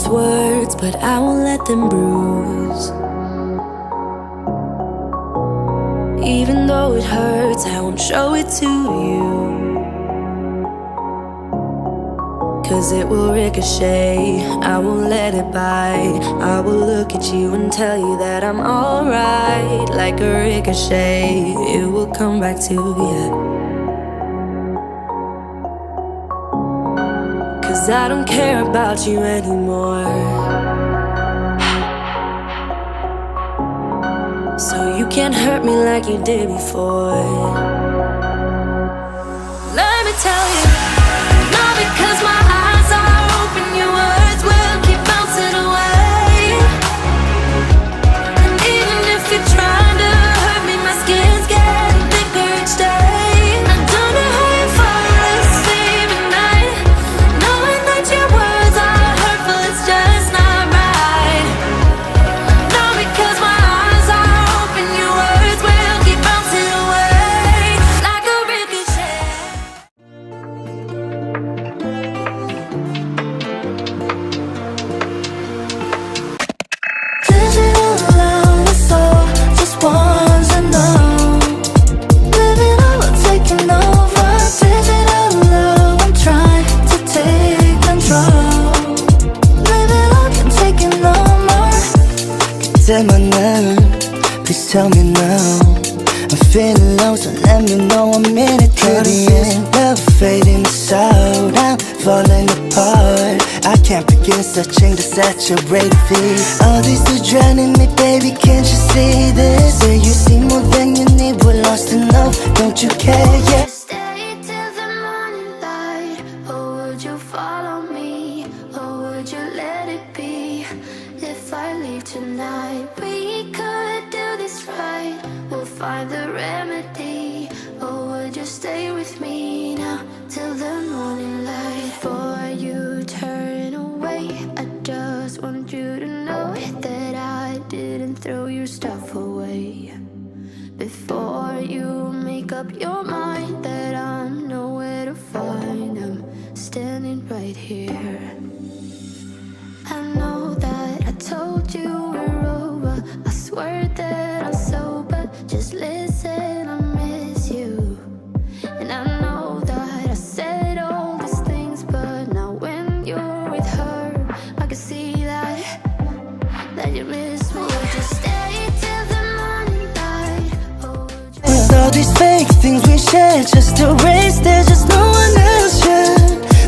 with words, but I won't let them bruise. Even though it hurts, I won't show it to you, 'cause it will ricochet. I won't let it bite. I will look at you and tell you that I'm alright. Like a ricochet, it will come back to you. 'Cause I don't care about you anymore, so you can't hurt me like you did before. Let me tell you, not because my eyes are open, your words will keep bouncing away. And even if you're trying to hurt me, my skin's getting thicker each day. I don't know how you fall asleep at night, knowing that your words are hurtful, it's just not right. Not because my eyes are open, your words will keep bouncing away like a ricochet. Digital love is all just wants to know. Living all or taking over. Digital love, I'm trying to take control. Living all, can't take it no more. Take my name, please tell me now. I'm feeling low, so let me know I'm in it to the end. Never fading this out, I'm falling apart. I can't begin searching to saturate a feed. All these are drowning me, baby, can't you see this? Say you see more than you need, we're lost in love, don't you care? Yeah. Stay till the morning light, or would you follow me, or would you let it be? If I leave tonight, we could do this right. We'll find the remedy, or would you stay with me now till the morning light? Before you turn away, I just want you to know that I didn't throw your stuff away. Before you make up your mind that I'm nowhere to find, I'm standing right here. I know that I told you we're over, I swear that I'm sober, just listen, I miss you. And I know that I said all these things, but now when you're with her, I can see that you miss me. Would you stay till the morning light, or would you... With all these fake things we share, just erase, there's just no one else, yeah.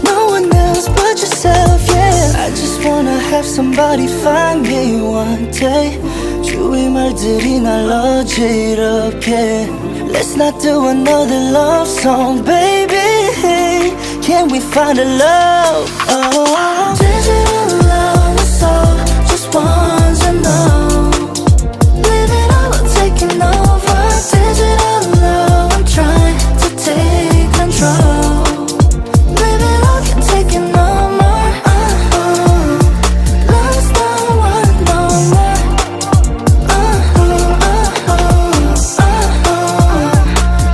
No one else but yourself, yeah. I just wanna have somebody find me one day. 주위 말들이 날 어지럽게. Let's not do another love song, baby. Can we find a love? Oh, digital love is all just wants to know. Living all or taking over. Digital love, I'm trying to take control. Living all, can't take it no more. Love's no one no more.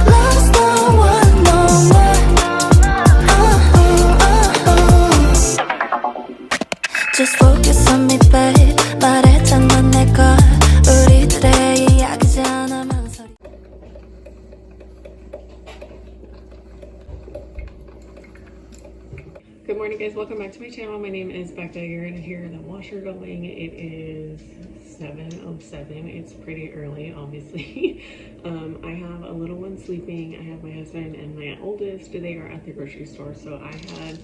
Love's no one no more. Just focus on me, babe. 말했잖아 내가 우리들의 이야기지 않아 망설이. Good morning, guys. Welcome back to my channel. My name is Bekah. You're gonna hear the washer going. It is 7:07. It's pretty early, obviously. I have a little one sleeping. I have my husband and my oldest. They are at the grocery store, so I had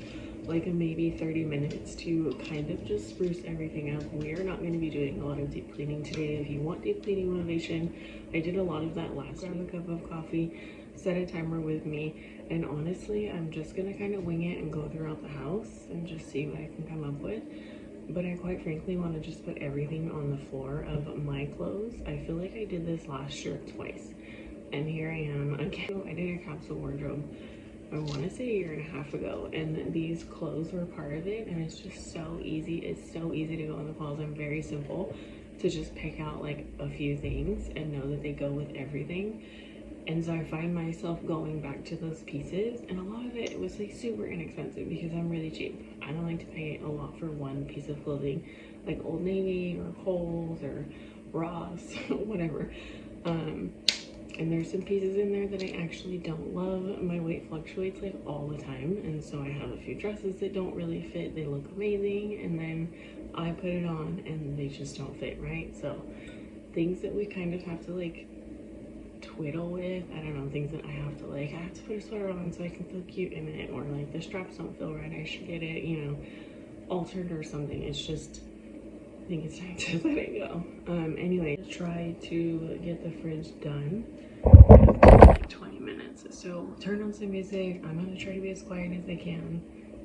like maybe 30 minutes to kind of just spruce everything up. We are not going to be doing a lot of deep cleaning today. If you want deep cleaning motivation, I did a lot of that last week. Grab a cup of coffee, set a timer with me, and honestly, I'm just gonna kind of wing it and go throughout the house and just see what I can come up with. But I quite frankly want to just put everything on the floor of my clothes. I feel like I did this last year twice, and here I am again. I did a capsule wardrobe, I want to say a year and a half ago, and these clothes were part of it, and it's just so easy. It's so easy to go in the closet. I'm very simple to just pick out like a few things and know that they go with everything. And so I find myself going back to those pieces, and a lot of it was like super inexpensive because I'm really cheap. I don't like to pay a lot for one piece of clothing, like Old Navy or Kohl's or Ross, whatever. And there's some pieces in there that I actually don't love. My weight fluctuates like all the time, and so I have a few dresses that don't really fit. They look amazing, and then I put it on and they just don't fit, right? So things that we kind of have to like twiddle with, I don't know, things that I have to put a sweater on so I can feel cute in it, or like the straps don't feel right, I should get it, you know, altered or something. It's just, I think it's time to let it go. Anyway, try to get the fridge done in like 20 minutes. So turn on some music. I'm gonna try to be as quiet as I can.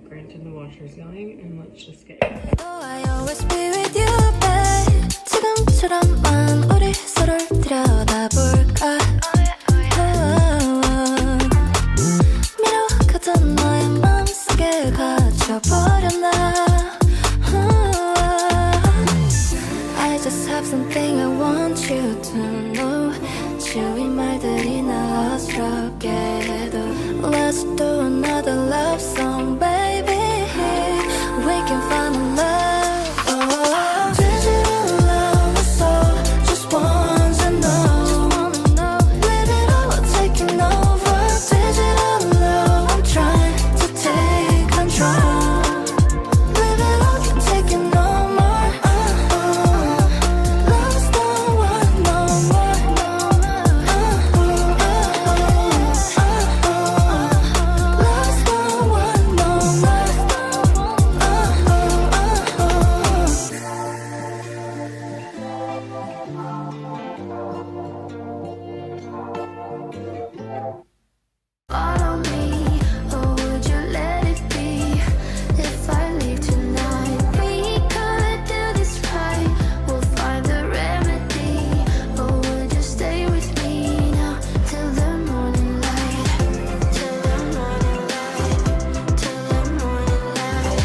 Granted, the washer's going, and let's just get it. Oh, I always be with you, babe. 지금처럼만 우리 서로를 들여다볼까? 미뤄가던 너의 맘속에 갇혀버렸나? I just have something I want you to know. 주위 말들이 나 어지럽게 해도 Let's do another love song, baby. We can find a love. Oh, digital love is all just want to know. Leave it all taking over. Digital love, I'm trying to take control. Leave it all, you're taking no more. Love's the one, no more. Love's the one, no more. Follow me, or would you let it be? If I leave tonight, we could do this right. We'll find the remedy. Or would you stay with me now till the morning light? Till the morning light. Till the morning light.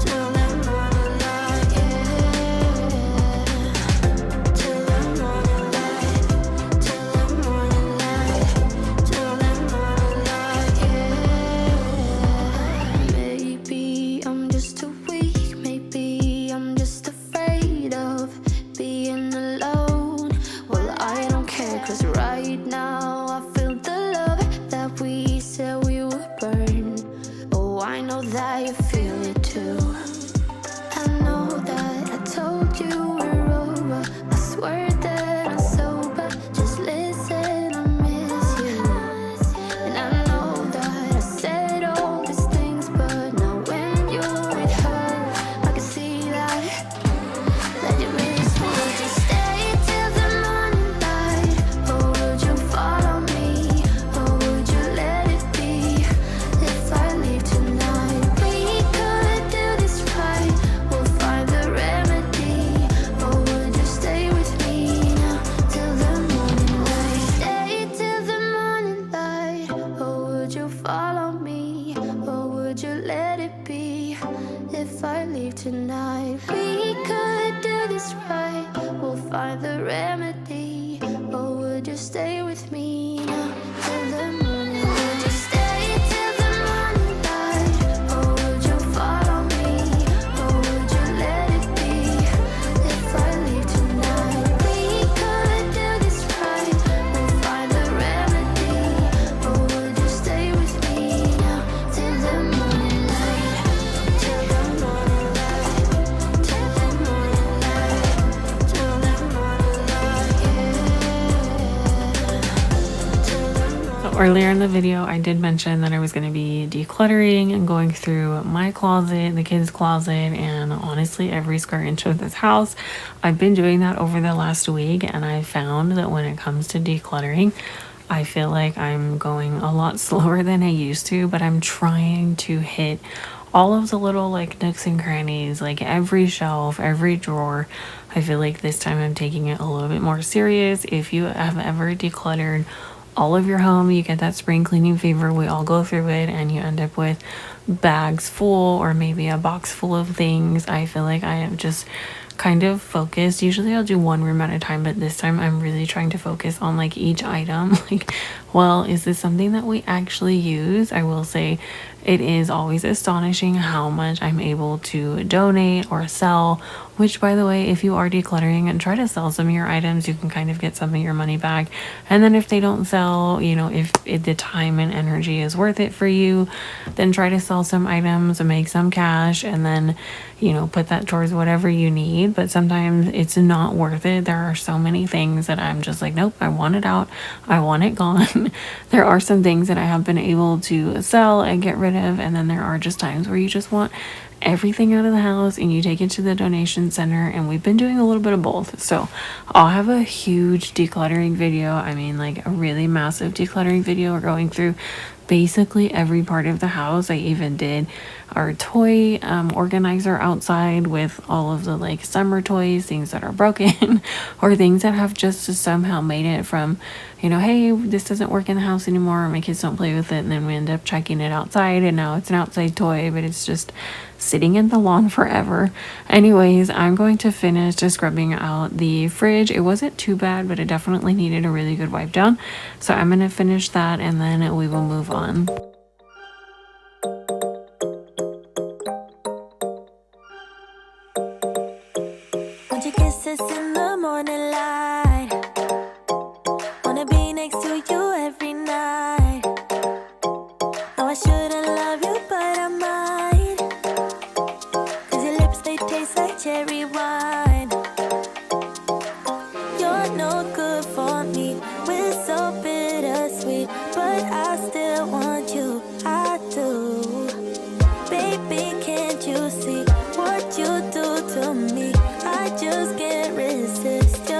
Till the morning light. Yeah. Till the morning light. Till the morning light. Till the morning light. Yeah. Maybe I'm just too weak. Maybe I'm just afraid of being alone. Well, I don't care, 'cause right now I feel the love that we said we would burn. Oh, I know that you feel it too. I know that I told you we're over. I swear that I'm sober. Just listen, I miss you. And I know that I said all these things, but now when you're with her, I can see that you miss me. Would you stay till the morning light? Or would you follow me? Or would you let it be? If I leave tonight, we could do this right. We'll find the remedy. Or would you stay with me now till the morning light? Stay till the morning light. Or would you follow me? Or would you let it be? If I leave tonight, we could do this right. We'll find the remedy. Or would you stay with me now till the morning? Would you stay till the morning light? Or would you follow me? Or would you let it be? If I leave tonight, we could do this right. We'll find the remedy. Or would you stay with me now till the morning light? Till the morning light. Till the morning light. Till the morning light. Yeah. Till the morning. So earlier in the video, I did mention that I was going to be decluttering and going through my closet, the kids' closet, and honestly every square inch of this house. I've been doing that over the last week, and I found that when it comes to decluttering, I feel like I'm going a lot slower than I used to, but I'm trying to hit all of the little like nooks and crannies, like every shelf, every drawer. I feel like this time I'm taking it a little bit more serious. If you have ever decluttered all of your home, you get that spring cleaning fever. We all go through it, and you end up with bags full or maybe a box full of things. I feel like I have just kind of focused. Usually I'll do one room at a time, but this time I'm really trying to focus on like each item. Like, well, is this something that we actually use? I will say it is always astonishing how much I'm able to donate or sell, which, by the way, if you are decluttering and try to sell some of your items, you can kind of get some of your money back. And then if they don't sell, you know, if the time and energy is worth it for you, then try to sell some items and make some cash, and then, you know, put that towards whatever you need. But sometimes it's not worth it. There are so many things that I'm just like, nope, I want it out. I want it gone. There are some things that I have been able to sell and get rid of. And then there are just times where you just want everything out of the house and you take it to the donation center, and we've been doing a little bit of both. So I'll have a huge decluttering video. I mean, like a really massive decluttering video. We're going through basically every part of the house. I even did our toy organizer outside with all of the like summer toys, things that are broken or things that have just somehow made it from, you know, hey, this doesn't work in the house anymore, my kids don't play with it, and then we end up checking it outside and now it's an outside toy, but it's just sitting in the lawn forever. Anyways, I'm going to finish just scrubbing out the fridge. It wasn't too bad, but it definitely needed a really good wipe down. So I'm going to finish that and then we will move on. Want your kisses in the morning light. Wanna be next to you every night. No, I shouldn't love you, but I might. 'Cause your lips, they taste like cherry wine. You're no good for me. We're so bittersweet, but I still want you. I do. Baby, can't you see what you do to me? I just can't resist you.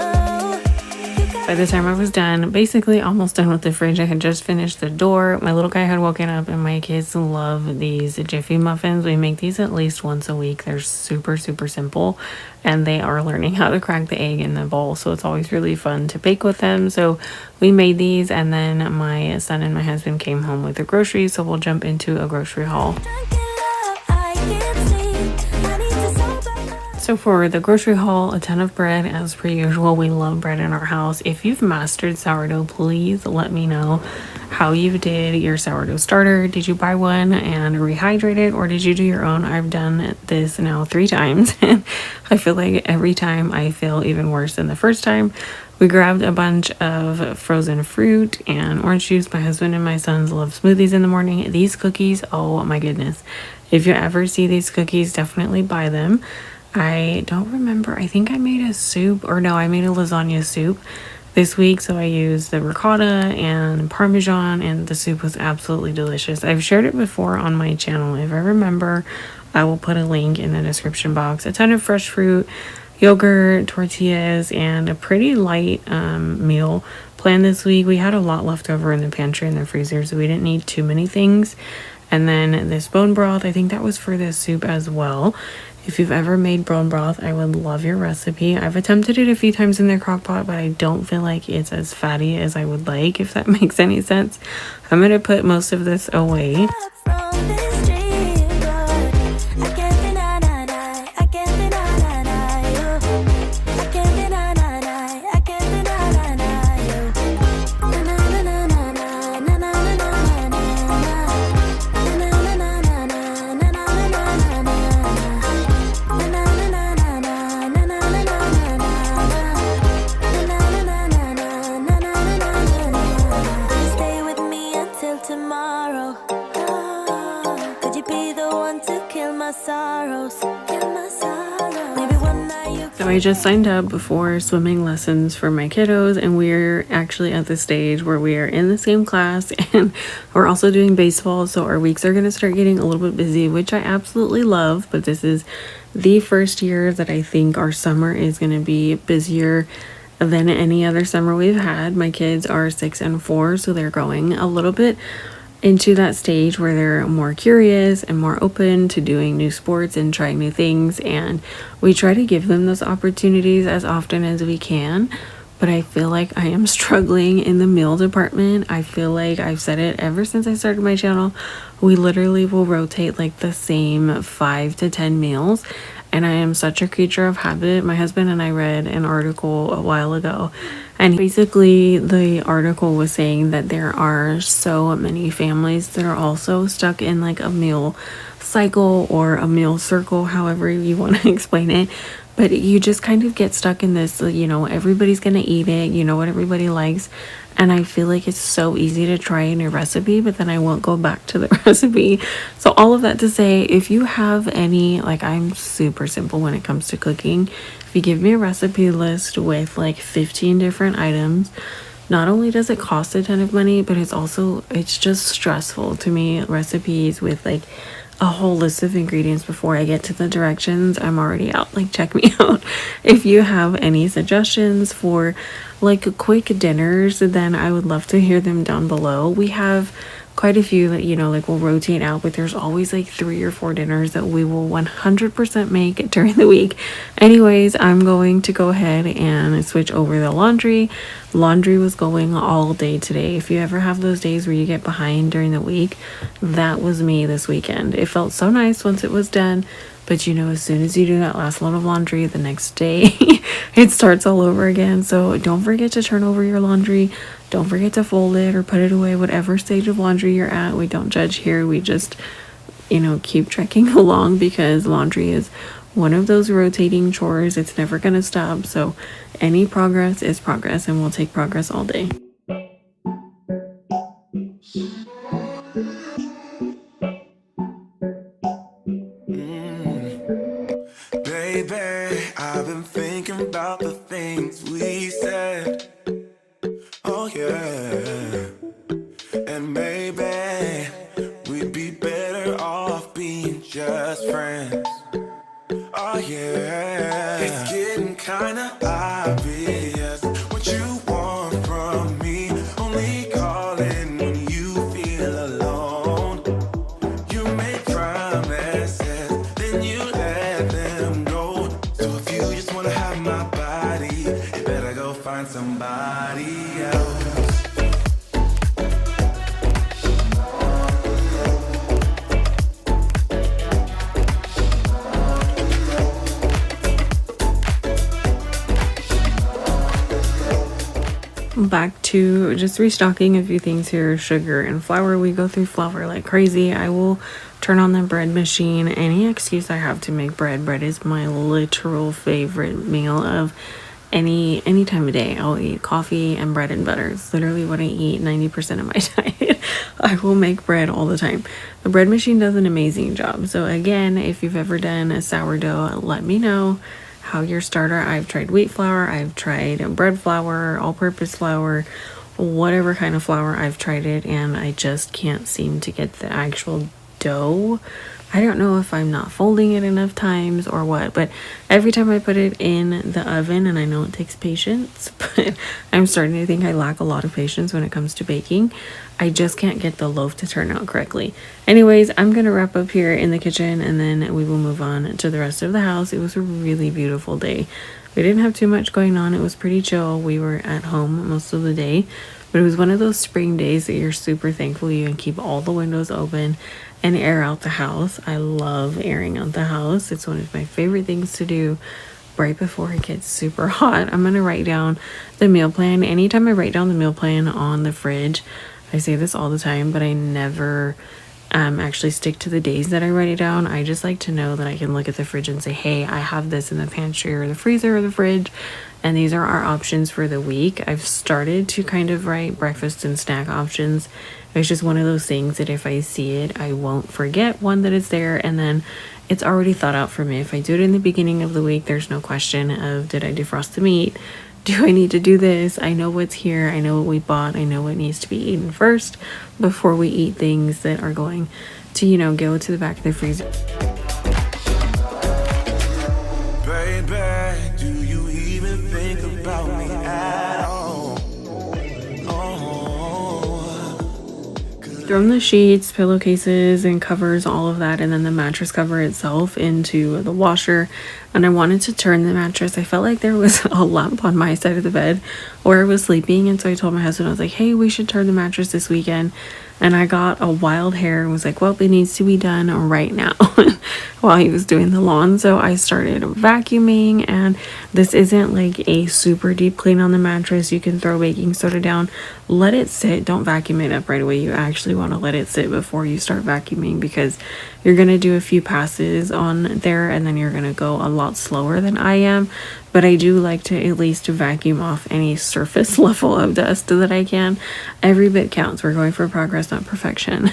By the time I was done, basically almost done with the fridge, I had just finished the door. My little guy had woken up and my kids love these Jiffy muffins. We make these at least once a week. They're super, super simple and they are learning how to crack the egg in the bowl. So it's always really fun to bake with them. So we made these, and then my son and my husband came home with the groceries. So we'll jump into a grocery haul. So for the grocery haul, a ton of bread as per usual. We love bread in our house. If you've mastered sourdough, please let me know how you did your sourdough starter. Did you buy one and rehydrate it, or did you do your own? I've done this now 3 times and I feel like every time I feel even worse than the first time. We grabbed a bunch of frozen fruit and orange juice. My husband and my sons love smoothies in the morning. These cookies, oh my goodness. If you ever see these cookies, definitely buy them. I don't remember. I think I made a soup, or no, I made a lasagna soup this week. So I used the ricotta and Parmesan, and the soup was absolutely delicious. I've shared it before on my channel. If I remember, I will put a link in the description box. A ton of fresh fruit, yogurt, tortillas, and a pretty light meal planned this week. We had a lot left over in the pantry and the freezer, so we didn't need too many things. And then this bone broth, I think that was for this soup as well. If you've ever made bone broth, I would love your recipe. I've attempted it a few times in the crock pot, but I don't feel like it's as fatty as I would like, if that makes any sense. I'm going to put most of this away. So I just signed up for swimming lessons for my kiddos, and we're actually at the stage where we are in the same class and we're also doing baseball. So our weeks are going to start getting a little bit busy, which I absolutely love. But this is the first year that I think our summer is going to be busier than any other summer we've had. My kids are 6 and 4, so they're going a little bit into that stage where they're more curious and more open to doing new sports and trying new things, and we try to give them those opportunities as often as we can. but I feel like I am struggling in the meal department. I feel like I've said it ever since I started my channel. We literally will rotate like the same 5 to 10 meals, and I am such a creature of habit. My husband and I read an article a while ago, and basically the article was saying that there are so many families that are also stuck in like a meal cycle or a meal circle, however you want to explain it. But you just kind of get stuck in this, you know, everybody's gonna eat it, you know what everybody likes. And I feel like it's so easy to try a new recipe, but then I won't go back to the recipe. So all of that to say, if you have any, like, I'm super simple when it comes to cooking. If you give me a recipe list with like 15 different items, not only does it cost a ton of money, but it's just stressful to me. Recipes with like a whole list of ingredients before I get to the directions, I'm already out. Like, check me out. If you have any suggestions for like quick dinners, then I would love to hear them down below. We have quite a few that, you know, like we'll rotate out, but there's always like 3 or 4 dinners that we will 100% make during the week. Anyways, I'm going to go ahead and switch over the laundry. Laundry was going all day today. If you ever have those days where you get behind during the week, that was me this weekend. It felt so nice once it was done, but you know, as soon as you do that last load of laundry, the next day it starts all over again. So don't forget to turn over your laundry. Don't forget to fold it or put it away, whatever stage of laundry you're at. We don't judge here. We just, you know, keep trekking along, because laundry is one of those rotating chores. It's never going to stop. So any progress is progress, and we'll take progress all day. Baby, I've been thinking about the things we said. Oh yeah. And maybe we'd be better off being just friends. Oh yeah. It's getting kinda obvious what you want from me. Only calling when you feel alone. You make promises, then you let them go. So if you just wanna have my body, you better go find somebody else. Back to just restocking a few things here. Sugar and flour. We go through flour like crazy. I will turn on the bread machine any excuse I have to make bread. Bread is my literal favorite meal of any time of day. I'll eat coffee and bread and butter. It's literally what I eat 90% of my diet. I will make bread all the time. The bread machine does an amazing job. So again, if you've ever done a sourdough, let me know how your starter. I've tried wheat flour, I've tried bread flour, all-purpose flour, whatever kind of flour, I've tried it, and I just can't seem to get the actual dough. I don't know if I'm not folding it enough times or what, but every time I put it in the oven, and I know it takes patience, but I'm starting to think I lack a lot of patience when it comes to baking. I just can't get the loaf to turn out correctly. Anyways, I'm going to wrap up here in the kitchen, and then we will move on to the rest of the house. It was a really beautiful day. We didn't have too much going on. It was pretty chill. We were at home most of the day, but it was one of those spring days that you're super thankful you can keep all the windows open and air out the house. I love airing out the house. It's one of my favorite things to do right before it gets super hot. I'm going to write down the meal plan. Anytime I write down the meal plan on the fridge, I say this all the time, but I never actually stick to the days that I write it down. I just like to know that I can look at the fridge and say, hey, I have this in the pantry or the freezer or the fridge, and these are our options for the week. I've started to kind of write breakfast and snack options. It's just one of those things that if I see it, I won't forget, one, that it's there, and then it's already thought out for me. If I do it in the beginning of the week, there's no question of, did I defrost the meat? Do I need to do this? I know what's here. I know what we bought. I know what needs to be eaten first before we eat things that are going to, you know, go to the back of the freezer. Baby, do you even think about me at all? Thrown the sheets, pillowcases, and covers, all of that, and then the mattress cover itself into the washer. and I wanted to turn the mattress. I felt like there was a lump on my side of the bed where I was sleeping, and so I told my husband, I was like, hey, we should turn the mattress this weekend. And I got a wild hair and was like, well, it needs to be done right now while he was doing the lawn. So I started vacuuming, and this isn't like a super deep clean on the mattress. You can throw baking soda down, let it sit. Don't vacuum it up right away. You actually want to let it sit before you start vacuuming, because you're going to do a few passes on there and then you're going to go a lot slower than I am. But I do like to at least vacuum off any surface level of dust that I can. Every bit counts. We're going for progress, not perfection.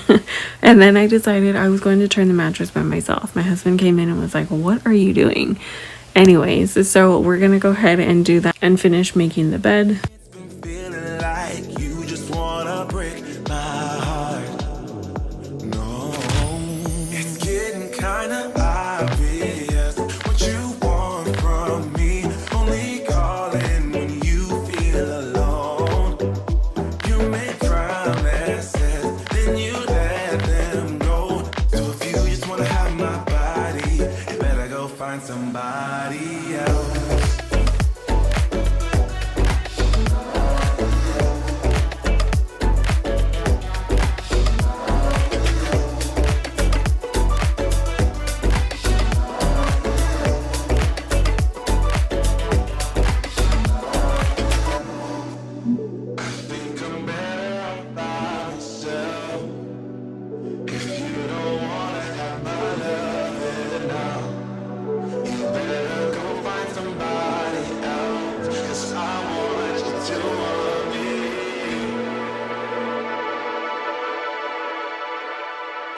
And then I decided I was going to turn the mattress by myself. My husband came in and was like, what are you doing? Anyways, so we're going to go ahead and do that and finish making the bed. Feeling like you just wanna break my heart. No, it's getting kinda obvious what you want from me. Only calling when you feel alone. You make promises, then you let them go. So if you just wanna have my body, you better go find somebody else.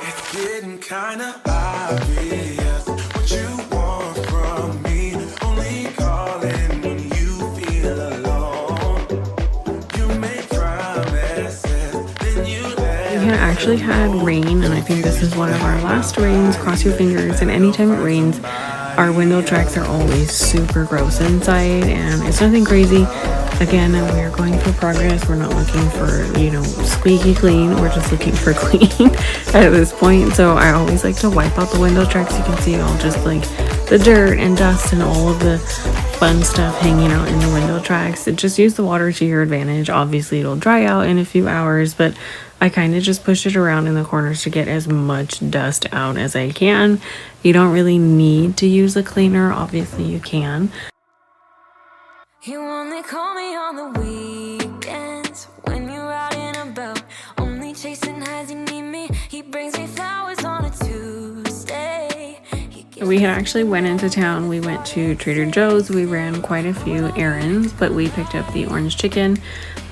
It's getting kinda obvious what you want from me. Only calling when you feel alone. You make promises, then you let. We had actually had rain, and I think this is one of our last rains. Cross your fingers. And anytime it rains, our window tracks are always super gross inside, and it's nothing crazy. Again, we are going for progress. We're not looking for, you know, squeaky clean. We're just looking for clean at this point. So I always like to wipe out the window tracks. You can see all just like the dirt and dust and all of the fun stuff hanging out in the window tracks. Just use the water to your advantage. Obviously, it'll dry out in a few hours, but I kind of just push it around in the corners to get as much dust out as I can. You don't really need to use a cleaner. Obviously, you can. You only call me on the weekends when you're out and about, only chasing highs. You need me. He brings me flowers on a Tuesday. We had actually went into town. We went to Trader Joe's. We ran quite a few errands, but we picked up the orange chicken.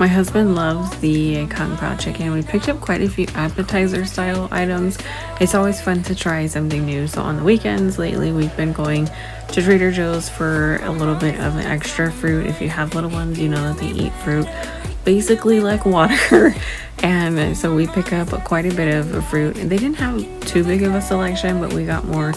My husband loves the kung pao chicken. We picked up quite a few appetizer style items. It's always fun to try something new. So on the weekends lately, we've been going to Trader Joe's for a little bit of extra fruit. If you have little ones, you know that they eat fruit basically like water. And so we pick up quite a bit of fruit. They didn't have too big of a selection, but we got more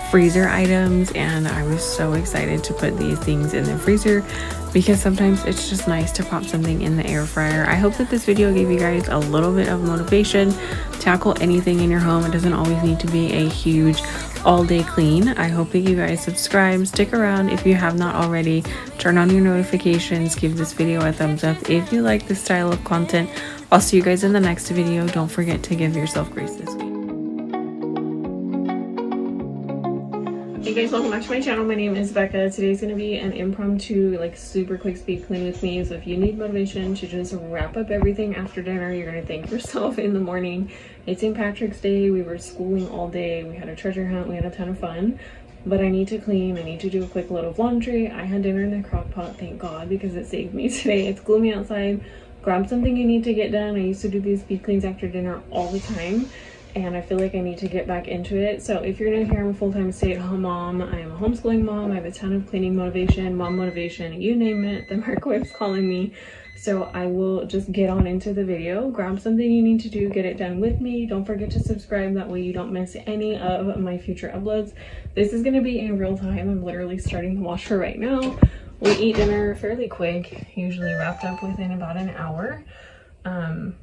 freezer items, and I was so excited to put these things in the freezer because sometimes it's just nice to pop something in the air fryer. I hope that this video gave you guys a little bit of motivation to tackle anything in your home. It doesn't always need to be a huge all-day clean. I hope that you guys subscribe, stick around if you have not already, turn on your notifications, give this video a thumbs up if you like this style of content. I'll see you guys in the next video. Don't forget to give yourself grace this week. Hey guys, welcome back to my channel. My name is Becca. Today's going to be an impromptu, like super quick speed clean with me. So if you need motivation to just wrap up everything after dinner, you're going to thank yourself in the morning. It's St. Patrick's Day. We were schooling all day. We had a treasure hunt. We had a ton of fun. But I need to clean. I need to do a quick load of laundry. I had dinner in the crock pot, thank God, because it saved me today. It's gloomy outside. Grab something you need to get done. I used to do these speed cleans after dinner all the time, and I feel like I need to get back into it. So if you're new here, I'm a full-time stay-at-home mom. I am a homeschooling mom. I have a ton of cleaning motivation, mom motivation, you name it. The microwave's calling me. So I will just get on into the video. Grab something you need to do, get it done with me. Don't forget to subscribe. That way you don't miss any of my future uploads. This is going to be in real time. I'm literally starting the washer right now. We eat dinner fairly quick, usually wrapped up within about an hour.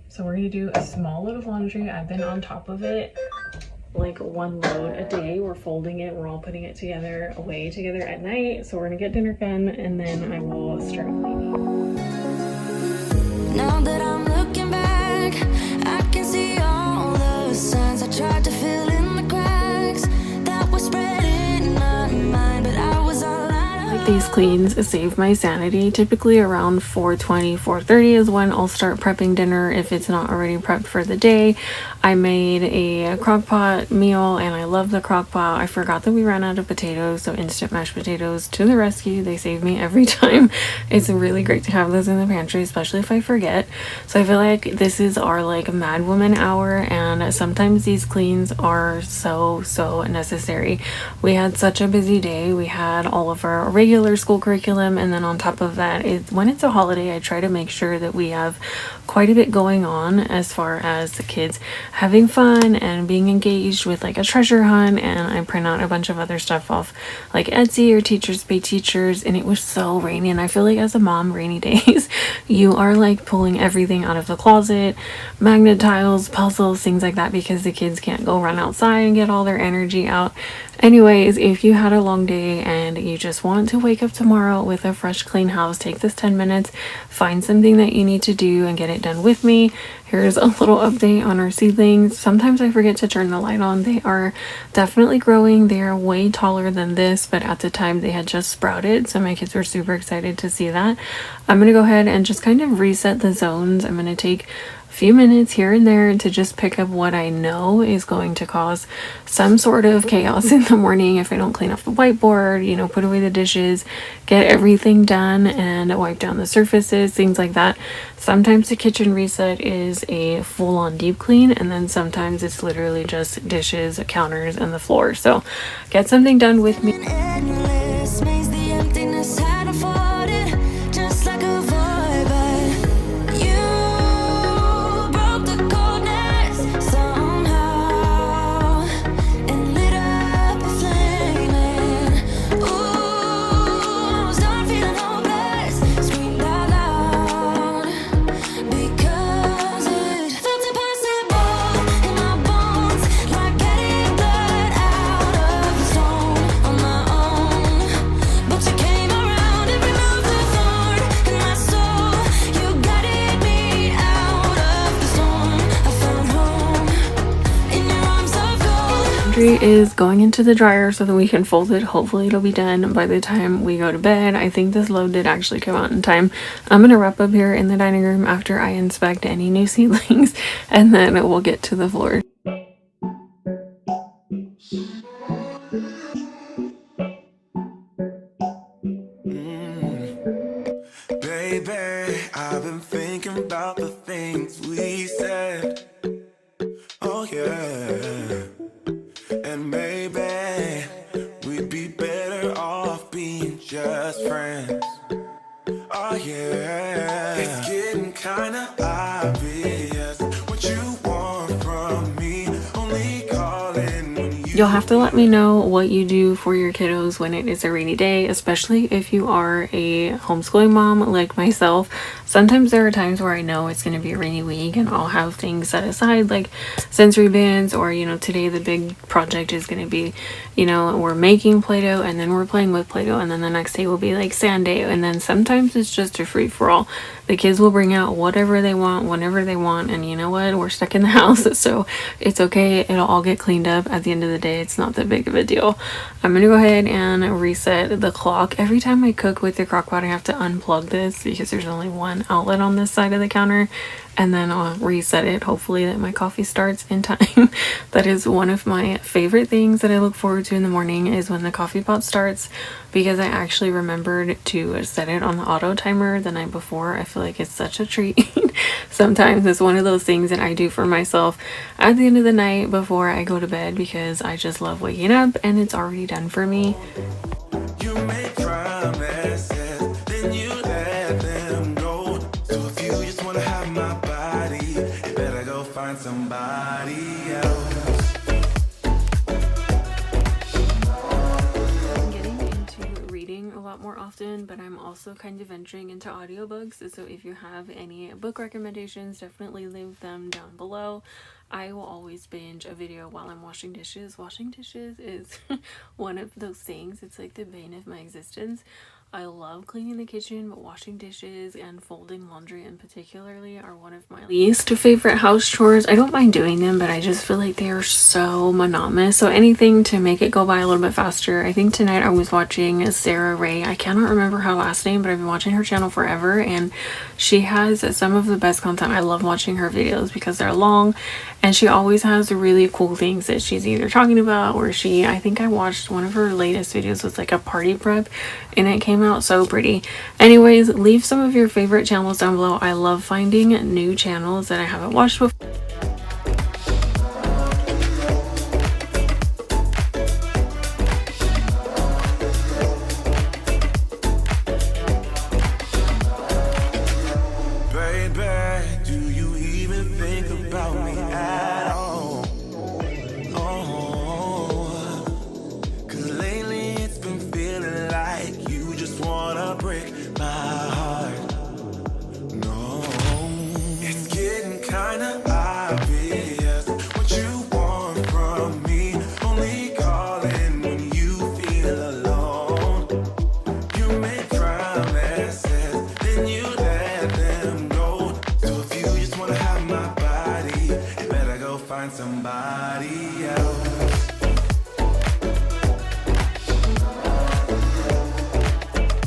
So we're gonna do a small load of laundry. I've been on top of it like one load a day. We're folding it, we're all putting it together, away together at night. So we're gonna get dinner done and then I will start cleaning. Now that I'm looking back, I can see all the signs I tried to fill in the cracks that were spread in my mind, but I was all out of These cleans save my sanity. Typically around 4:20, 4:30 is when I'll start prepping dinner if it's not already prepped for the day. I made a crockpot meal and I love the crockpot. I forgot that we ran out of potatoes, so instant mashed potatoes to the rescue. They save me every time. It's really great to have those in the pantry, especially if I forget. So I feel like this is our like mad woman hour, and sometimes these cleans are so necessary. We had such a busy day. We had all of our regular school curriculum, and then on top of that, when it's a holiday, I try to make sure that we have quite a bit going on as far as the kids having fun and being engaged with like a treasure hunt, and I print out a bunch of other stuff off like Etsy or Teachers Pay Teachers. And it was so rainy, and I feel like as a mom, rainy days you are like pulling everything out of the closet, magnet tiles, puzzles, things like that, because the kids can't go run outside and get all their energy out. Anyways, if you had a long day and you just want to wake up tomorrow with a fresh, clean house, take this 10 minutes, find something that you need to do and get it done with me. Here's a little update on our seedlings. Sometimes I forget to turn the light on. They are definitely growing. They are way taller than this, but at the time they had just sprouted, so my kids were super excited to see that. I'm going to go ahead and just kind of reset the zones. I'm going to take few minutes here and there to just pick up what I know is going to cause some sort of chaos in the morning if I don't clean off the whiteboard, you know, put away the dishes, get everything done and wipe down the surfaces, things like that. Sometimes the kitchen reset is a full-on deep clean, and then sometimes it's literally just dishes, counters, and the floor. So get something done with me. endless maze, the emptiness had afforded, just like a void, but you broke the coldness somehow and lit up a flame. And ooh, I was done feeling hopeless, screamed out loud because it felt impossible in my bones, like getting blood out of the stone on my own. But you came around and removed the thorn in my soul. You guided me out of the storm. I found home in your arms of gold. Laundry is going into the dryer so that we can fold it. Hopefully it'll be done by the time we go to bed. I think this load did actually come out in time. I'm gonna wrap up here in the dining room after I inspect any new seedlings, and then we'll get to the floor. Baby, I've been thinking about the things we said. Oh yeah. And maybe we'd be better off being just friends. Oh yeah. It's getting kinda obvious what you want from me. Only calling when you You'll have to let me know what you do for your kiddos when it is a rainy day, especially if you are a homeschooling mom like myself. Sometimes there are times where I know it's going to be a rainy week and I'll have things set aside like sensory bins, or, you know, today the big project is going to be, you know, we're making Play-Doh and then we're playing with Play-Doh, and then the next day will be like sand day, and then sometimes it's just a free-for-all. The kids will bring out whatever they want whenever they want, and you know what, we're stuck in the house, so it's okay. It'll all get cleaned up at the end of the day. It's not that big of a deal. I'm gonna go ahead and reset the clock. Every time I cook with the crockpot I have to unplug this because there's only one outlet on this side of the counter, and then I'll reset it, hopefully that my coffee starts in time. That is one of my favorite things that I look forward to in the morning, is when the coffee pot starts, because I actually remembered to set it on the auto timer the night before. I feel like it's such a treat. Sometimes it's one of those things that I do for myself at the end of the night before I go to bed, because I just love waking up and it's already done for me. You make promises, then you let them go. So if you just wanna have my body, you better go find somebody else. I'm getting into reading a lot more more often, but I'm also kind of venturing into audiobooks. So if you have any book recommendations, definitely leave them down below. I will always binge a video while I'm washing dishes. Washing dishes is one of those things. It's like the bane of my existence. I love cleaning the kitchen, but washing dishes and folding laundry in particularly are one of my least favorite house chores. I don't mind doing them, but I just feel like they are so monotonous. So anything to make it go by a little bit faster. I think tonight I was watching Sarah Ray. I cannot remember her last name, but I've been watching her channel forever, and she has some of the best content. I love watching her videos because they're long, and she always has really cool things that she's either talking about, or I think I watched one of her latest videos was like a party prep, and it came out so pretty. Anyways, leave some of your favorite channels down below. I love finding new channels that I haven't watched before. Baby, do you even think about me at all? Oh, 'cause lately it's been feeling like you just wanna break my heart. No, it's getting kinda obvious what you want from me. Only calling when you feel alone. You make promises, then you let them go. So if you just wanna have my body, you better go find somebody else.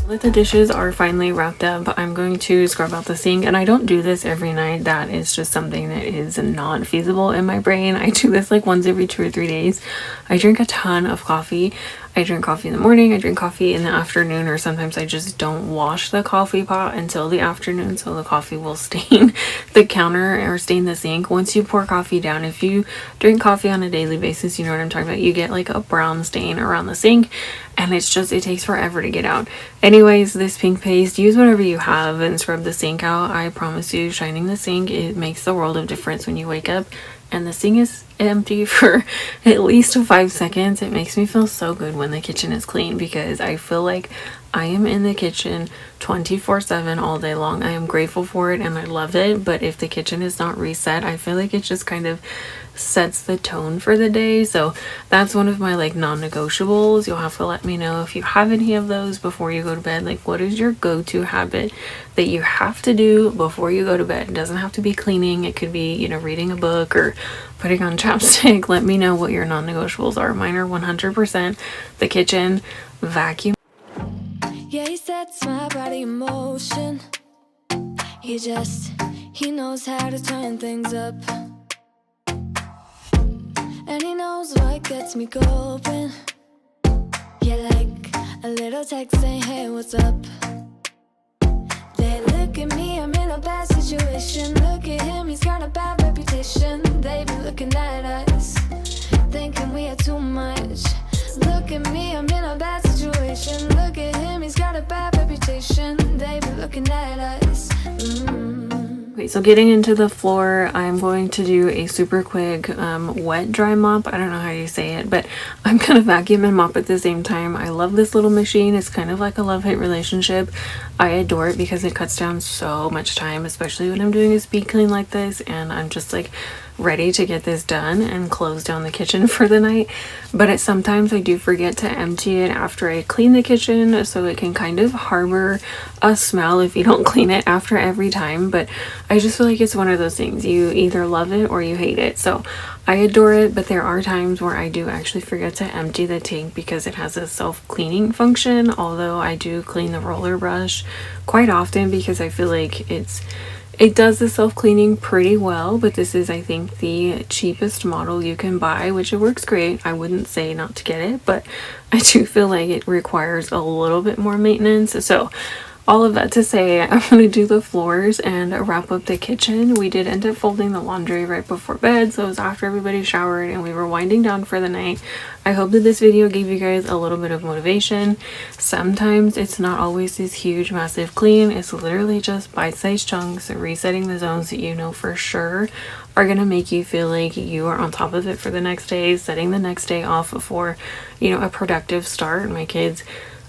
Now that the dishes are finally wrapped up, I'm going to scrub out the sink, and I don't do this every night. That is just something that is not feasible in my brain. I do this like once every 2 or 3 days. I drink a ton of coffee. I drink coffee in the morning, I drink coffee in the afternoon, or sometimes I just don't wash the coffee pot until the afternoon, so the coffee will stain the counter or stain the sink. Once you pour coffee down, if you drink coffee on a daily basis, you know what I'm talking about, you get like a brown stain around the sink, and it takes forever to get out. Anyways, this pink paste, use whatever you have and scrub the sink out. I promise you, shining the sink, it makes the world of difference when you wake up and the sink is empty for at least 5 seconds. It makes me feel so good when the kitchen is clean, because I feel like I am in the kitchen 24/7 all day long. I am grateful for it and I love it, but if the kitchen is not reset, I feel like it just kind of sets the tone for the day. So that's one of my like non-negotiables. You'll have to let me know if you have any of those before you go to bed. Like, what is your go-to habit that you have to do before you go to bed? It doesn't have to be cleaning. It could be, you know, reading a book or putting on chapstick. Let me know what your non-negotiables are. Mine are 100% the kitchen, vacuum. Yeah, he sets my body in motion. He knows how to turn things up. And he knows what gets me going. Yeah, like a little text saying, hey, what's up? They look at me, I'm in a bad situation. Look at him, he's got a bad reputation. They be looking at us, thinking we are too much. Look at me, I'm in a bad situation. Look at him, he's got a bad reputation. They be looking at us. Okay, so getting into the floor, I'm going to do a super quick wet dry mop. I don't know how you say it, but I'm gonna vacuum and mop at the same time. I love this little machine. It's kind of like a love-hate relationship. I adore it because it cuts down so much time, especially when I'm doing a speed clean like this, and I'm just like ready to get this done and close down the kitchen for the night. But sometimes I do forget to empty it after I clean the kitchen, so it can kind of harbor a smell if you don't clean it after every time. But I just feel like it's one of those things, you either love it or you hate it. So I adore it, but there are times where I do actually forget to empty the tank because it has a self-cleaning function, although I do clean the roller brush quite often because I feel like it does the self-cleaning pretty well. But this is, I think, the cheapest model you can buy, which it works great. I wouldn't say not to get it, but I do feel like it requires a little bit more maintenance. So all of that to say, I'm going to do the floors and wrap up the kitchen. We did end up folding the laundry right before bed, so it was after everybody showered and we were winding down for the night. I hope that this video gave you guys a little bit of motivation. Sometimes it's not always this huge massive clean. It's literally just bite-sized chunks, resetting the zones that you know for sure are going to make you feel like you are on top of it for the next day, setting the next day off for, you know, a productive start. My kids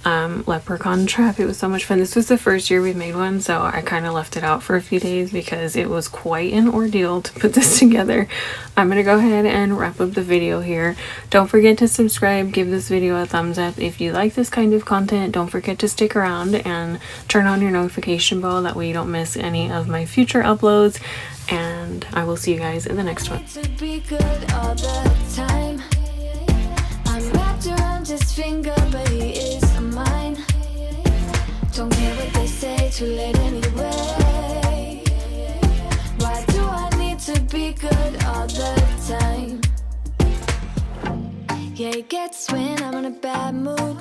leprechaun trap. It was so much fun. This was the first year we made one, so I kind of left it out for a few days because it was quite an ordeal to put this together. I'm gonna go ahead and wrap up the video here. Don't forget to subscribe, give this video a thumbs up if you like this kind of content. Don't forget to stick around and turn on your notification bell, that way you don't miss any of my future uploads, and I will see you guys in the next one. To be good all the time. I'm wrapped around his finger, but he is mine. Don't care what they say, too late anyway. Why do I need to be good all the time? Yeah, it gets when I'm in a bad mood.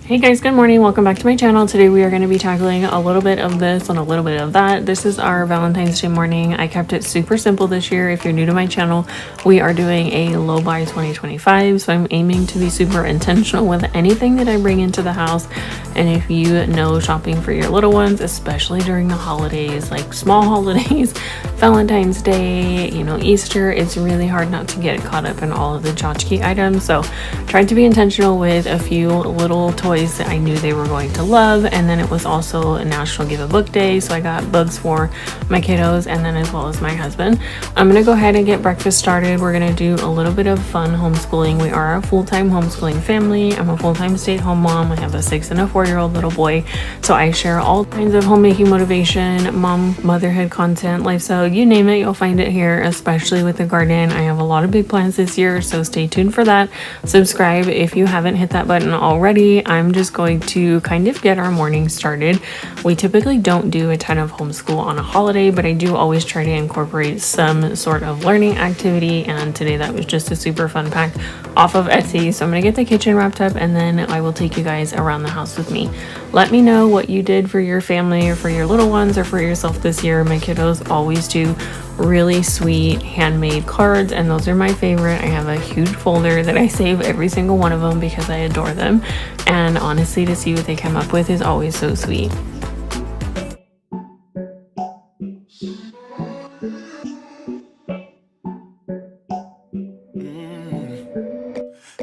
Hey guys, good morning. Welcome back to my channel. Today we are going to be tackling a little bit of this and a little bit of that. This is our Valentine's Day morning. I kept it super simple this year. If you're new to my channel, we are doing a low buy 2025, so I'm aiming to be super intentional with anything that I bring into the house. And if you know shopping for your little ones, especially during the holidays, like small holidays, Valentine's Day, you know, Easter, it's really hard not to get caught up in all of the tchotchke items. So tried to be intentional with a few little toys that I knew they were going to love. And then it was also a National Give a Book Day, so I got books for my kiddos and then as well as my husband. I'm gonna go ahead and get breakfast started. We're gonna do a little bit of fun homeschooling. We are a full-time homeschooling family. I'm a full-time stay-at-home mom. I have a 6 and a 4-year-old little boy, so I share all kinds of homemaking motivation, motherhood content, lifestyle, you name it, you'll find it here, especially with the garden. I have a lot of big plans this year, so stay tuned for that. Subscribe if you haven't hit that button already. I'm just going to kind of get our morning started. We typically don't do a ton of homeschool on a holiday, but I do always try to incorporate some sort of learning activity, and today that was just a super fun pack off of Etsy. So I'm gonna get the kitchen wrapped up and then I will take you guys around the house with me. Let me know what you did for your family or for your little ones or for yourself this year. My kiddos always do really sweet handmade cards, and those are my favorite. I have a huge folder that I save every single one of them because I adore them, and honestly, to see what they come up with is always so sweet.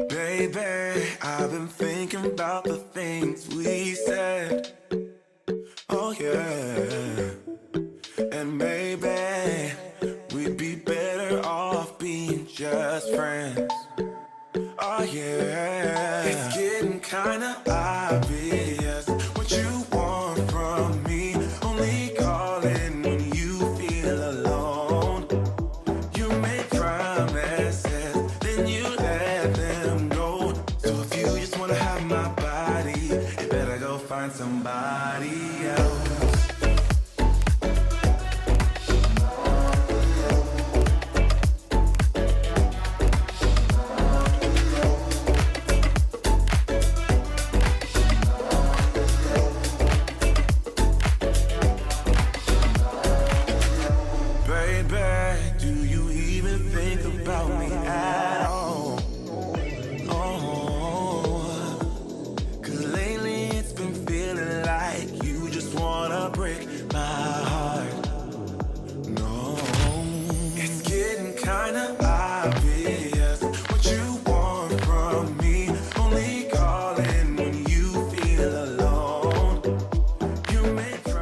Baby, I've been thinking about the things we said. Oh yeah. And maybe we'd be better off being just friends. Oh yeah. It's getting kinda obvious what you want from me. Only calling when you feel alone. You make promises, then you let them go. So if you just wanna have my body, you better go find somebody else.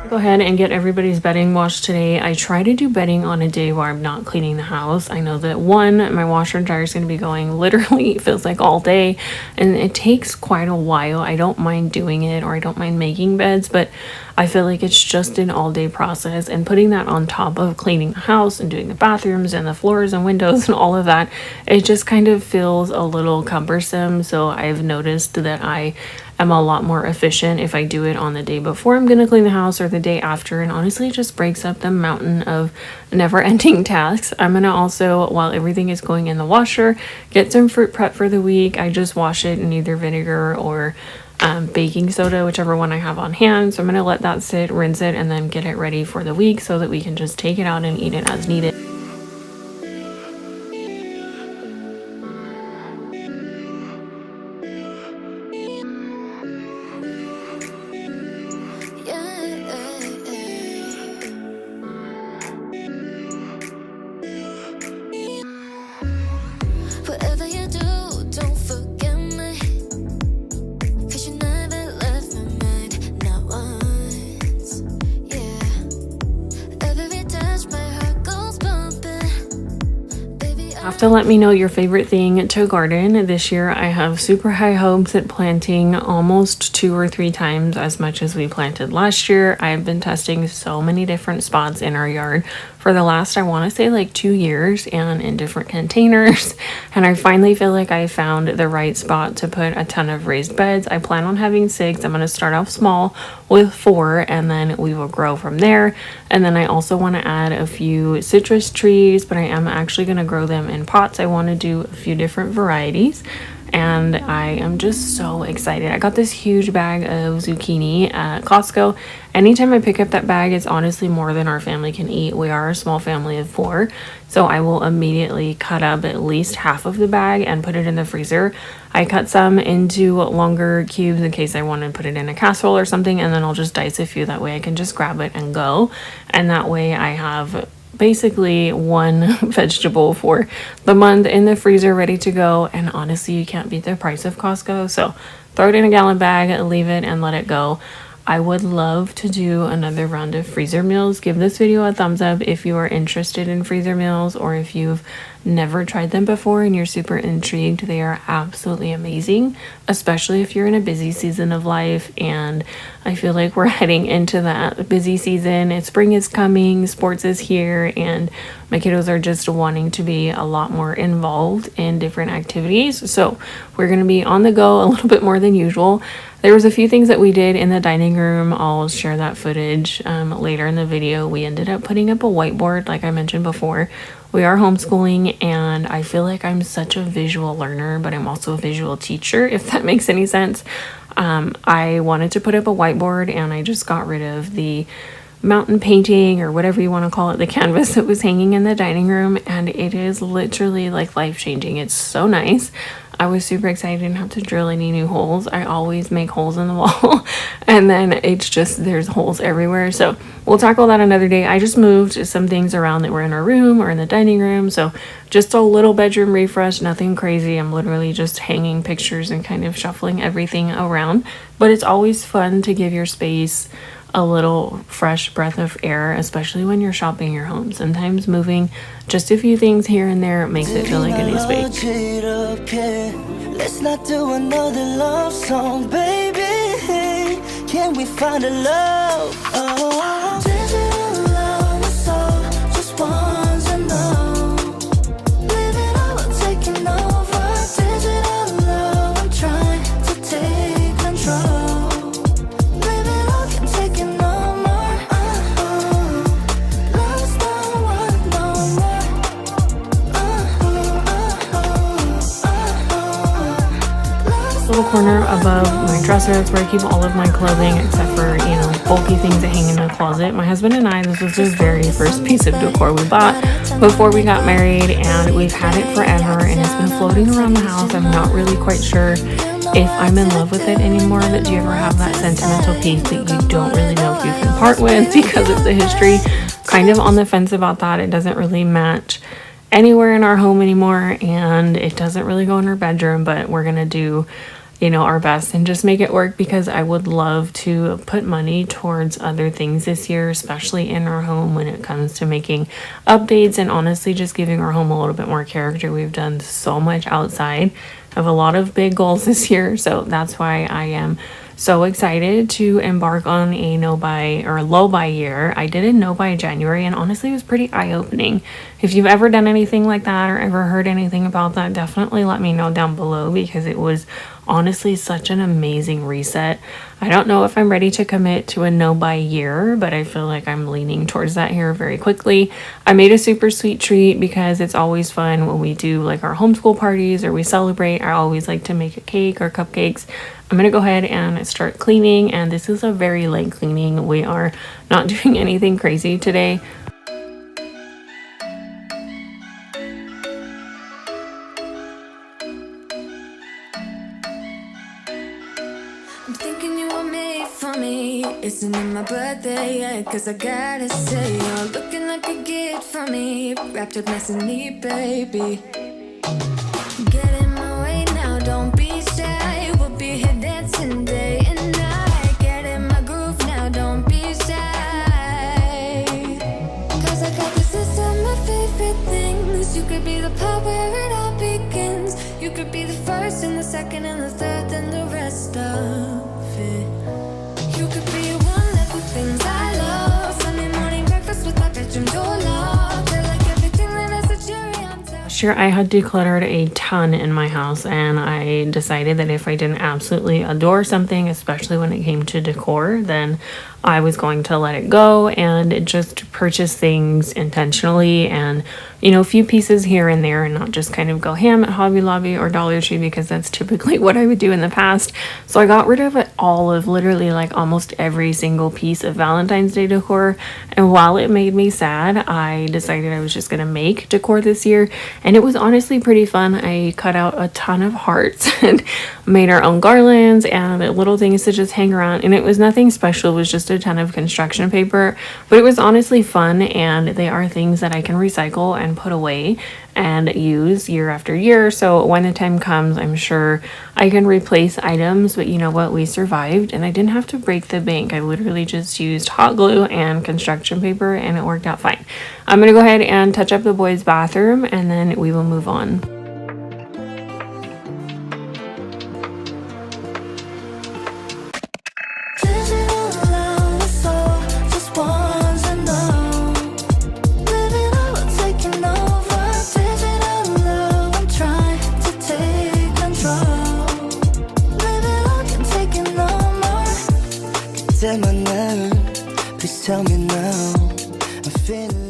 Go ahead and get everybody's bedding washed today. I try to do bedding on a day where I'm not cleaning the house. I know that one, my washer and dryer is going to be going literally, it feels like all day, and it takes quite a while. I don't mind doing it, or I don't mind making beds, but I feel like it's just an all-day process, and putting that on top of cleaning the house and doing the bathrooms and the floors and windows and all of that, it just kind of feels a little cumbersome. So I've noticed that I am a lot more efficient if I do it on the day before I'm gonna clean the house or the day after. And honestly, it just breaks up the mountain of never-ending tasks. I'm gonna also, while everything is going in the washer, get some fruit prep for the week. I just wash it in either vinegar or baking soda, whichever one I have on hand. So I'm gonna let that sit, rinse it, and then get it ready for the week so that we can just take it out and eat it as needed. Whatever you do, don't forget me. 'Cause you never left my mind, not once. Yeah. Every touch, my heart goes bumping. Baby, Have to let me know your favorite thing to garden. This year I have super high hopes at planting almost 2 or 3 times as much as we planted last year. I've been testing so many different spots in our yard for the last, I want to say like 2 years, and in different containers. And I finally feel like I found the right spot to put a ton of raised beds. I plan on having 6. I'm going to start off small with 4, and then we will grow from there. And then I also want to add a few citrus trees, but I am actually going to grow them in pots. I want to do a few different varieties. And I am just so excited. I got this huge bag of zucchini at Costco. Anytime I pick up that bag, it's honestly more than our family can eat. We are a small family of 4, so I will immediately cut up at least half of the bag and put it in the freezer. I cut some into longer cubes in case I want to put it in a casserole or something, and then I'll just dice a few. That way I can just grab it and go. And that way I have basically one vegetable for the month in the freezer ready to go. And honestly, you can't beat the price of Costco, so throw it in a gallon bag, leave it, and let it go. I would love to do another round of freezer meals. Give this video a thumbs up if you are interested in freezer meals, or if you've never tried them before and you're super intrigued. They are absolutely amazing, especially if you're in a busy season of life. And I feel like we're heading into that busy season. Spring is coming, sports is here, and my kiddos are just wanting to be a lot more involved in different activities. So we're going to be on the go a little bit more than usual. There was a few things that we did in the dining room. I'll share that footage later in the video. We ended up putting up a whiteboard, like I mentioned before. We are homeschooling, and I feel like I'm such a visual learner, but I'm also a visual teacher, if that makes any sense. I wanted to put up a whiteboard, and I just got rid of the mountain painting, or whatever you want to call it, the canvas that was hanging in the dining room, and it is literally like life-changing. It's so nice. I was super excited. I didn't have to drill any new holes. I always make holes in the wall and then it's just, there's holes everywhere. So we'll tackle that another day. I just moved some things around that were in our room or in the dining room. So just a little bedroom refresh, nothing crazy. I'm literally just hanging pictures and kind of shuffling everything around. But it's always fun to give your space a little fresh breath of air, especially when you're shopping your home. Sometimes moving just a few things here and there makes it feel like a new space. Let's not do another love song, baby. Can we find a love? Oh, digital love is all just ones I know. Living all taking over. Digital love, I'm trying to take control. Little corner above my dresser. That's where I keep all of my clothing, except for, you know, bulky things that hang in the closet. My husband and I, this was the very first piece of decor we bought before we got married, and we've had it forever, and it's been floating around the house. I'm not really quite sure if I'm in love with it anymore. But do you ever have that sentimental piece that you don't really know if you can part with because of the history? Kind of on the fence about that. It doesn't really match anywhere in our home anymore, and it doesn't really go in our bedroom, but we're gonna do, you know, our best and just make it work, because I would love to put money towards other things this year, especially in our home when it comes to making updates and honestly just giving our home a little bit more character. We've done so much outside. I have a lot of big goals this year, so that's why I am so excited to embark on a no-buy or low-buy year. I did a no-buy January, and honestly it was pretty eye-opening. If you've ever done anything like that or ever heard anything about that, definitely let me know down below, because it was honestly such an amazing reset. I don't know if I'm ready to commit to a no buy year, but I feel like I'm leaning towards that here very quickly. I made a super sweet treat because it's always fun when we do like our homeschool parties or we celebrate. I always like to make a cake or cupcakes. I'm gonna go ahead and start cleaning, and this is a very light cleaning. We are not doing anything crazy today. I'm thinking you were made for me. Isn't it my birthday yet? Cause I gotta say, you're looking like a gift for me. Wrapped up nice and neat, baby. Get in my way now, don't be shy. We'll be here dancing day and night. Get in my groove now, don't be shy. Cause I got this list of my favorite things. You could be the part where it all begins. You could be the first and the second and the third and the rest of it. You could be one of the things I love. Sunday morning breakfast with my bedroom door locked. I like everything that has a cherry on top. Sure, I had decluttered a ton in my house, and I decided that if I didn't absolutely adore something, especially when it came to decor, then I was going to let it go and just purchase things intentionally and, you know, a few pieces here and there, and not just kind of go ham at Hobby Lobby or Dollar Tree, because that's typically what I would do in the past. So I got rid of all of literally like almost every single piece of Valentine's Day decor. And while it made me sad, I decided I was just going to make decor this year. And it was honestly pretty fun. I cut out a ton of hearts and made our own garlands and little things to just hang around. And it was nothing special. It was just a ton of construction paper, but it was honestly fun, and they are things that I can recycle and put away and use year after year. So when the time comes, I'm sure I can replace items. But you know what, we survived, and I didn't have to break the bank. I literally just used hot glue and construction paper, and it worked out fine. I'm gonna go ahead and touch up the boys' bathroom, and then we will move on.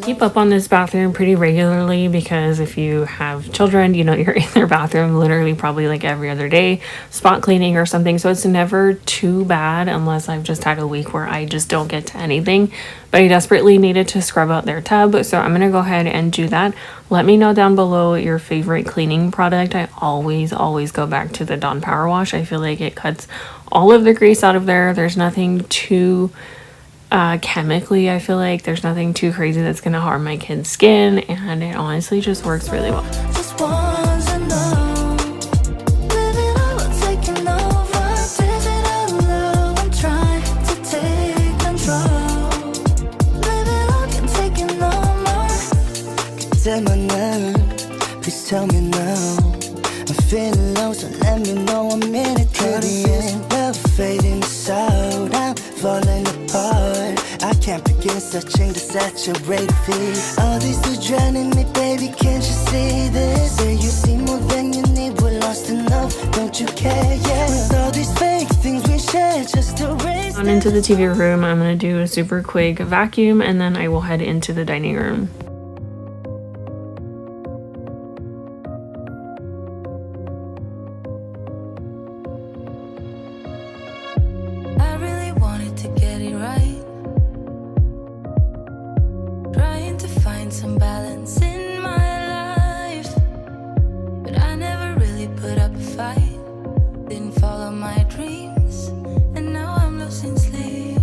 Keep up on this bathroom pretty regularly, because if you have children, you know, you're in their bathroom literally probably like every other day, spot cleaning or something. So it's never too bad, unless I've just had a week where I just don't get to anything. But I desperately needed to scrub out their tub, so I'm gonna go ahead and do that. Let me know down below your favorite cleaning product. I always go back to the Dawn Power Wash. I feel like it cuts all of the grease out of there. There's nothing too chemically, I feel like there's nothing too crazy that's gonna harm my kid's skin, and it honestly just works really well. Please tell me now. I'm feeling low, so let me know I'm in it. Curious, love fading out, I'm falling apart. I can't begin searching to saturate feet. All these two drowning me, baby, can't you see this? Say you see more than you need, we're lost enough, don't you care? Yeah, with all these fake things we share, just to raise On into the TV room, I'm gonna do a super quick vacuum, and then I will head into the dining room. Some balance in my life, but I never really put up a fight. Didn't follow my dreams, and now I'm losing sleep.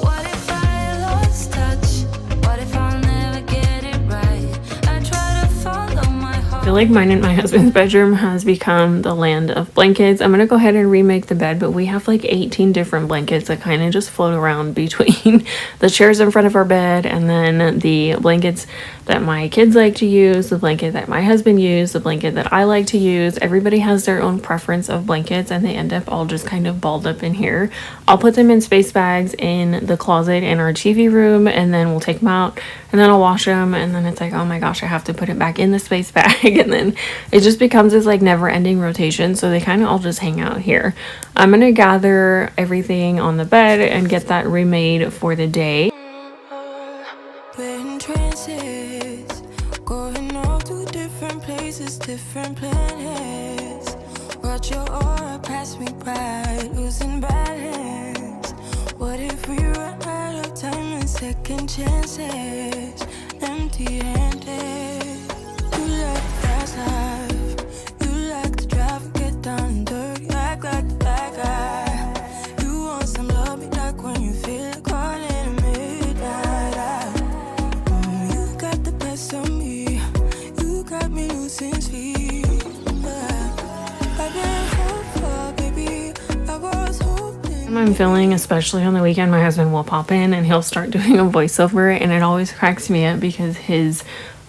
What if I lost touch? What if I'll never get it right? I try to follow my heart. I feel like mine and my husband's bedroom has become the land of blankets. I'm gonna go ahead and remake the bed, but we have like 18 different blankets that kind of just float around between the chairs in front of our bed, and then the blankets that my kids like to use, the blanket that my husband used, the blanket that I like to use. Everybody has their own preference of blankets, and they end up all just kind of balled up in here. I'll put them in space bags in the closet in our TV room, and then we'll take them out, and then I'll wash them, and then it's like, oh my gosh, I have to put it back in the space bag. and then it just becomes this like never-ending rotation, so they kind of all just hang out here. I'm gonna gather everything on the bed and get that remade for the day. We're in trances, going all to different places, different planets. Watch your aura pass me by, losing balance. What if we run out of time and second chances? Empty-handed. You like the fast life, you like to drive and get down and dirty, act like the bad guy. You want some love, be like when you feel like calling at midnight. You got the best of me, you got me losing sleep. I've been hopeful, baby, I was hoping. I'm feeling, especially on the weekend, my husband will pop in and he'll start doing a voiceover, and it always cracks me up because his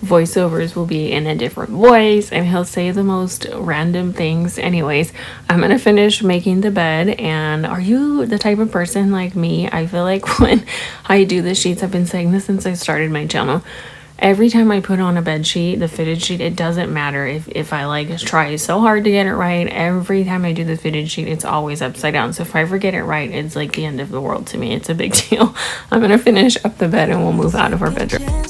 voiceovers will be in a different voice and he'll say the most random things. Anyways, I'm gonna finish making the bed. And are you the type of person like me? I feel like when I do the sheets, I've been saying this since I started my channel, every time I put on a bed sheet, the fitted sheet, it doesn't matter if I like try so hard to get it right. Every time I do the fitted sheet, it's always upside down. So if I ever get it right, it's like the end of the world to me. It's a big deal. I'm gonna finish up the bed and we'll move out of our bedroom.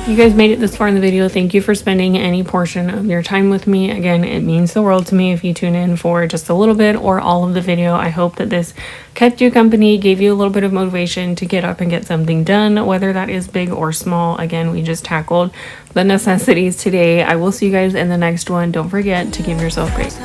You guys made it this far in the video. Thank you for spending any portion of your time with me. Again, it means the world to me if you tune in for just a little bit or all of the video. I hope that this kept you company, gave you a little bit of motivation to get up and get something done, whether that is big or small. Again, we just tackled the necessities today. I will see you guys in the next one. Don't forget to give yourself grace.